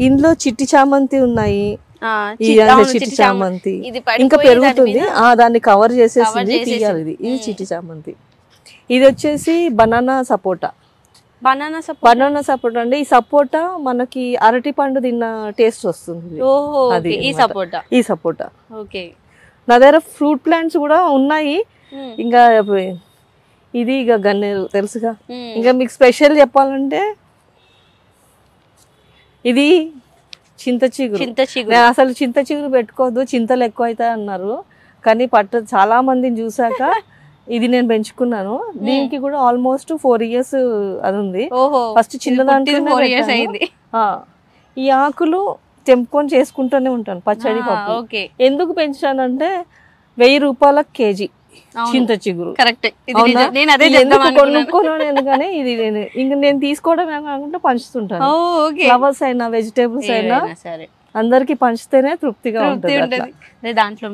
ఇందులో చిట్టి చామంతి ఉన్నాయి, చిట్టి చామంతి ఇంకా పెరుగుతుంది, దాన్ని కవర్ చేసేసింది తీయాలి. ఇది చిట్టి చామంతి. ఇది వచ్చేసి బనానా సపోటా. బనానా సపోటా అండి. ఈ సపోటా మనకి అరటి పండు తిన్న టేస్ట్ వస్తుంది. ఈ సపోటా. నా దగ్గర ఫ్రూట్ ప్లాంట్స్ కూడా ఉన్నాయి. ఇంకా ఇది ఇక గన్నేరు తెలుసుగా. ఇంకా మీకు స్పెషల్ చెప్పాలంటే ఇది చింత చిగురు. అసలు చింత చిగురు పెట్టుకోవద్దు, చింతలు ఎక్కువ అవుతాయి అన్నారు. కానీ చాలా మందిని చూసాక ఇది నేను పెంచుకున్నాను. దీనికి కూడా ఆల్మోస్ట్ 4 years అది ఉంది. ఫస్ట్ చిన్న దాంట్లో ఈ ఆకులు తెంపుకొని చేసుకుంటూనే ఉంటాను పచ్చడి పప్పు. ఎందుకు పెంచానంటే 1000 రూపాయల కేజీ చింత చిగురు. కొనుక్కోను కానీ ఇది ఇంకా నేను తీసుకోవడం కాకుండా పంచుతుంటాను. ఫ్లవర్స్ అయినా వెజిటేబుల్స్ అయినా అందరికి పంచితేనే తృప్తిగా ఉంటుంది. దాంట్లో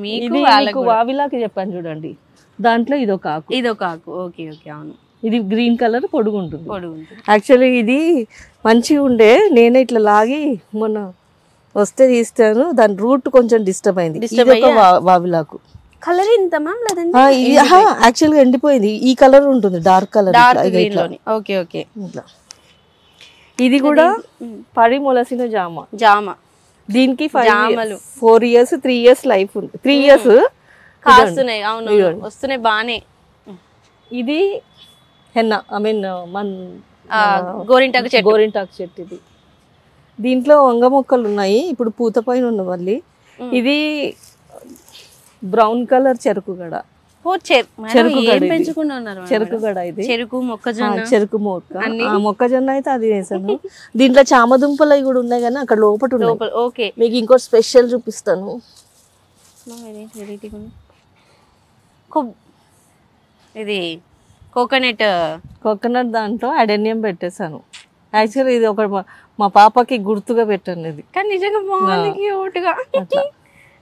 వావిలాకి చెప్పాను చూడండి, దాంట్లో ఇదొక ఆకు. అవును. ఇది గ్రీన్ కలర్ పొడుగు ఉంటుంది. యాక్చువల్లీ ఇది మంచిగా ఉండే, నేనే ఇట్లా లాగి మొన్న వస్తే తీస్తాను, దాని రూట్ కొంచెం డిస్టర్బ్ అయింది. వావిలాకు కలర్ ఇంత మ్యామ్ లేదండి, యాక్చువల్ గా ఎండిపోయింది. ఈ కలర్ ఉంటుంది, డార్క్ కలర్. ఇది కూడా పడి మొలసిన జామ. దీనికి 4 years 3 years లైఫ్ ఉంది. 3 years కాస్తున్నాయి. అవును, వస్తున్నాయి బానే. ఇది హెన్నా, గోరింటాకు చెట్టు. ఇది దీంట్లో వంగ మొక్కలు ఉన్నాయి. ఇప్పుడు పూత పైన ఉన్న వల్లి. ఇది బ్రౌన్ కలర్ చెరుకు గడ. ఇది చెరుకు మొక్కజొన్న అయితే అది వేసాను. దీంట్లో చామదుంపలు కూడా ఉన్నాయి కానీ అక్కడ లోపల ఉన్నాయి. మీకు ఇంకో స్పెషల్ చూపిస్తాను. ఇది కోకోనట్ దాంట్లో అడెనియం పెట్టేశాను. యాక్చువల్లీ ఇది ఒక మా పాపకి గుర్తుగా పెట్టాను. ఇది కానీ నిజంగా బాగుంది, క్యూట్ గా.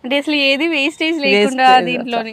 అంటే అసలు ఏది వేస్టేజ్ లేకుండా దీంట్లోని